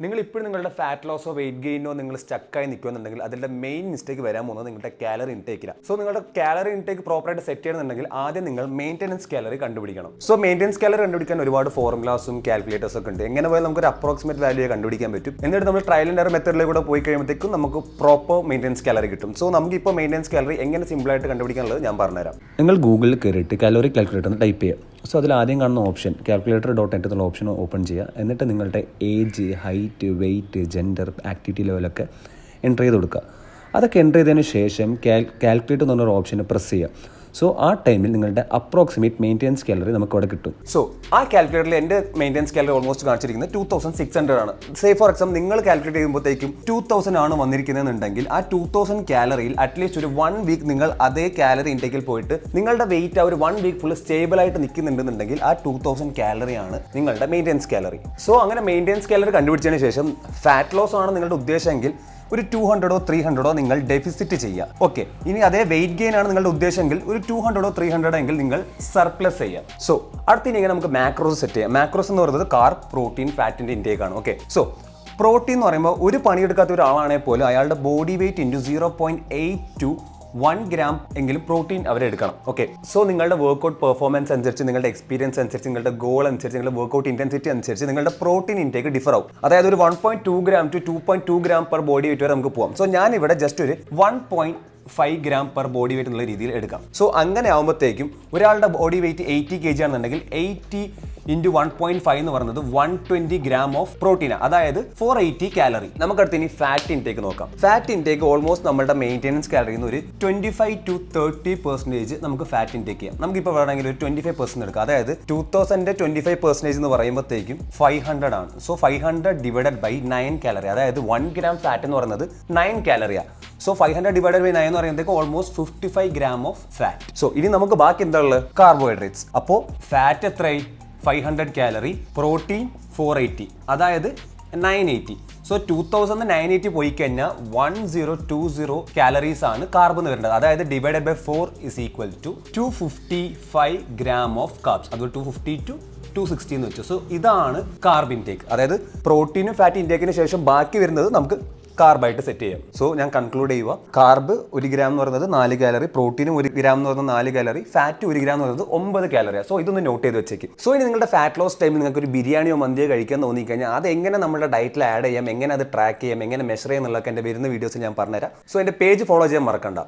നിങ്ങൾ ഇപ്പോഴും നിങ്ങളുടെ ഫാറ്റ് ലോസോ വെയിറ്റ് ഗെയിനോ നിങ്ങൾ സ്റ്റക്കായി നിൽക്കുന്നുണ്ടെങ്കിൽ അതിൻ്റെ മെയിൻ മിസ്റ്റേക്ക് വരാൻ പോകുന്നത് നിങ്ങളുടെ കാലറി ഇൻടേക്കിലാണ്. സോ നിങ്ങളുടെ കാലറി ഇൻടേക്ക് പ്രോപ്പറായിട്ട് സെറ്റ് ചെയ്യണമെന്നുണ്ടെങ്കിൽ ആദ്യം നിങ്ങൾ മെയിൻ്റെനൻസ് കാലറി കണ്ടുപിടിക്കണം. സോ മെയിൻ്റെനൻസ് കാലറി കണ്ടുപിടിക്കാൻ ഒരുപാട് ഫോർമുലാസും കാൽക്കുലേറ്റേഴ്സും ഒക്കെ ഉണ്ട്. എങ്ങനെ പോയാൽ നമുക്ക് ഒരു അപ്രോക്സിമേറ്റ് വാല്യൂ കണ്ടുപിടിക്കാൻ പറ്റും. എന്നിട്ട് നമ്മൾ ട്രയൽ ആൻഡ് എറർ മെത്തേഡിലേക്ക് കൂടെ പോയി കഴിയുമ്പോഴത്തേക്കും നമുക്ക് പ്രോപ്പർ മെയിൻ്റെനൻസ് കാലറി കിട്ടും. സോ നമുക്ക് ഇപ്പോൾ മെയിൻ്റെനൻസ് കാലറി എങ്ങനെ സിമ്പിളായിട്ട് കണ്ടുപിടിക്കാനുള്ളത് ഞാൻ പറഞ്ഞുതരാം. നിങ്ങൾ ഗൂഗിളിൽ കയറിയിട്ട് കാലറി കാൽക്കുലേറ്റർ എന്ന് ടൈപ്പ് ചെയ്യുക. സോ അതിൽ ആദ്യം കാണുന്ന ഓപ്ഷൻ calculator.net എന്നുള്ള ഓപ്ഷൻ ഓപ്പൺ ചെയ്യുക. എന്നിട്ട് നിങ്ങളുടെ age, height, weight, gender, activity ലെവലൊക്കെ എൻ്റർ ചെയ്ത് കൊടുക്കുക. അതൊക്കെ എൻ്റർ ചെയ്തതിന് ശേഷം കാൽക്കുലേറ്റ് എന്ന് പറഞ്ഞൊരു ഓപ്ഷന് പ്രസ് ചെയ്യുക. സോ ആ ടൈമിൽ നിങ്ങളുടെ അപ്രോക്സിമേറ്റ് മെയിൻ്റെനൻസ് കാലറി നമുക്ക് അവിടെ കിട്ടും. സോ ആ കാൽക്കുലേറ്ററിൽ എൻ്റെ മെയിൻ്റെനൻസ് കാലറി ഓൾമോസ്റ്റ് കാണിച്ചിരിക്കുന്നത് 2600 ആണ്. സേ ഫോർ എക്സാമ്പിൾ നിങ്ങൾ കാൽക്കുലേറ്റ് ചെയ്യുമ്പോഴത്തേക്കും 2000 ആണ് വന്നിരിക്കുന്നതെന്നുണ്ടെങ്കിൽ ആ 2000 കാലറിയിൽ അറ്റ്ലീസ്റ്റ് ഒരു 1 വീക്ക് നിങ്ങൾ അതേ കാലറി ഇൻടേക്കിൽ പോയിട്ട് നിങ്ങളുടെ വെയിറ്റ് ആ ഒരു 1 വീക്ക് ഫുൾ സ്റ്റേബിൾ ആയിട്ട് നിൽക്കുന്നുണ്ടെന്നുണ്ടെങ്കിൽ ആ 2000 കാലറിയാണ് നിങ്ങളുടെ മെയിൻ്റെനൻസ് കാലറി. സോ അങ്ങനെ മെയിൻ്റെനൻസ് കാലറി കണ്ടുപിടിച്ചതിന് ശേഷം ഫാറ്റ് ലോസ് ആണ് നിങ്ങളുടെ ഉദ്ദേശമെങ്കിൽ ഒരു 200 or 300 നിങ്ങൾ ഡെഫിസിറ്റ് ചെയ്യുക. ഓക്കെ, ഇനി അതേ വെയിറ്റ് ഗെയിൻ ആണ് നിങ്ങളുടെ ഉദ്ദേശമെങ്കിൽ ഒരു 200 or 300 എങ്കിൽ നിങ്ങൾ സർപ്ലസ് ചെയ്യാം. സോ അടുത്ത ഇങ്ങനെ നമുക്ക് മാക്രോസ് സെറ്റ് ചെയ്യാം. മാക്രോസ് എന്ന് പറയുന്നത് കാർബ്, പ്രോട്ടീൻ, ഫാറ്റിൻ്റെ ഇൻടേക്ക് ആണ്. ഓക്കെ, സോ പ്രോട്ടീൻ എന്ന് പറയുമ്പോൾ ഒരു പണിയെടുക്കാത്ത ഒരാളാണെങ്കിൽ പോലും അയാളുടെ ബോഡി വെയിറ്റ് ഇൻറ്റു 0.82 1 gram എങ്കിലും പ്രോട്ടീൻ അവരെടുക്കണം. ഓക്കെ, സോ നിങ്ങളുടെ വർക്കൗട്ട് പെർഫോമൻസ് അനുസരിച്ച്, നിങ്ങളുടെ എക്സ്പീരിയൻസ് അനുസരിച്ച്, നിങ്ങളുടെ ഗോൾ അനുസരിച്ച്, നിങ്ങളുടെ വർക്കൗട്ട് ഇന്റൻസിറ്റി അനുസരിച്ച് നിങ്ങളുടെ പ്രോട്ടീൻ ഇൻടേക്ക് ഡിഫർ ആവും. അതായത് ഒരു 1.2 gram to 2.2 gram per body weight വരെ നമുക്ക് പോകാം. സോ ഞാൻ ഇവിടെ ജസ്റ്റ് ഒരു 1.5 gram പെർ ബോഡി വെയിറ്റ് എന്നുള്ള രീതിയിൽ എടുക്കാം. സോ അങ്ങനെ ആകുമ്പോഴത്തേക്കും ഒരാളുടെ ബോഡി വെയിറ്റ് 80 kg ആണെന്നുണ്ടെങ്കിൽ 80 into 1.5 എന്ന് പറയുന്നത് 120 gram ഓഫ് പ്രോട്ടീൻ, അതായത് 480 കാലറി. നമുക്കടുത്ത് ഇനി ഫാറ്റ് ഇൻടേക്ക് നോക്കാം. ഫാറ്റ് ഇൻടേക്ക് ഓൾമോസ്റ്റ് നമ്മുടെ മെയിൻ്റെനൻസ് കാലറിയിൽ നിന്ന് ഒരു 25 to 30% നമുക്ക് ഫാറ്റ് ഇൻടേക്ക് ചെയ്യാം. നമുക്കിപ്പോൾ വേണമെങ്കിൽ ഒരു 25% എടുക്കാം. അതായത് 2000 25% എന്ന് പറയുമ്പോഴത്തേക്കും 500 ആണ്. സോ 500 ഡിവൈഡഡ് ബൈ 9 കാലറി, അതായത് 1 gram ഫാറ്റ് എന്ന് പറയുന്നത് 9 കാലറിയാണ്. സോ 500 ഡിവൈഡഡ് ബൈ 9 എന്ന് പറയുമ്പോഴത്തേക്ക് almost 55 gram of fat. So ഇനി നമുക്ക് ബാക്കി എന്താ ഉള്ളത്? കാർബോഹൈഡ്രേറ്റ്സ്. അപ്പോൾ ഫാറ്റ് എത്രയായി? 500 കാലറി, പ്രോട്ടീൻ 480, അതായത് 980. സോ 2980 പോയി കഴിഞ്ഞാൽ 1020 കാലറീസ് ആണ് കാർബ് എന്ന് വരേണ്ടത്. അതായത് divided by 4 is equal to 255 gram of carbs. അത് 250 to 260 എന്ന് വെച്ചു. സോ ഇതാണ് കാർബ് ഇൻടേക്ക്. അതായത് പ്രോട്ടീനും ഫാറ്റ് ഇൻടേക്കിന് ശേഷം ബാക്കി വരുന്നത് നമുക്ക് കാർബായിട്ട് സെറ്റ് ചെയ്യാം. സോ ഞാൻ കൺക്ലൂഡ് ചെയ്യുക. കാർബ് 1 gram എന്ന് പറയുന്നത് 4 കാലറി, പ്രോട്ടീനും 1 gram എന്ന് പറയുന്നത് 4 കാലറി, ഫാറ്റ് 1 gram എന്ന് പറയുന്നത് 9 കാലറിയാണ്. സോ ഇതൊന്ന് നോട്ട് ചെയ്ത് വെച്ചേക്കും. സോ ഇനി നിങ്ങളുടെ ഫാറ്റ് ലോസ് ടൈമിൽ നിങ്ങൾക്ക് ഒരു ബിരിയാണിയോ മന്തിയോ കഴിക്കാൻ തോന്നിക്കഴിഞ്ഞാൽ അത് എങ്ങനെ നമ്മുടെ ഡയറ്റിൽ ആഡ് ചെയ്യാം, എങ്ങനെ അത് ട്രാക്ക് ചെയ്യാം, എങ്ങനെ മെഷർ ചെയ്യാം എന്നുള്ളതൊക്കെ എൻ്റെ വരുന്ന വീഡിയോസ് ഞാൻ പറഞ്ഞുതരാം. സോ എൻ്റെ പേജ് ഫോളോ ചെയ്യാൻ മറക്കണ്ട.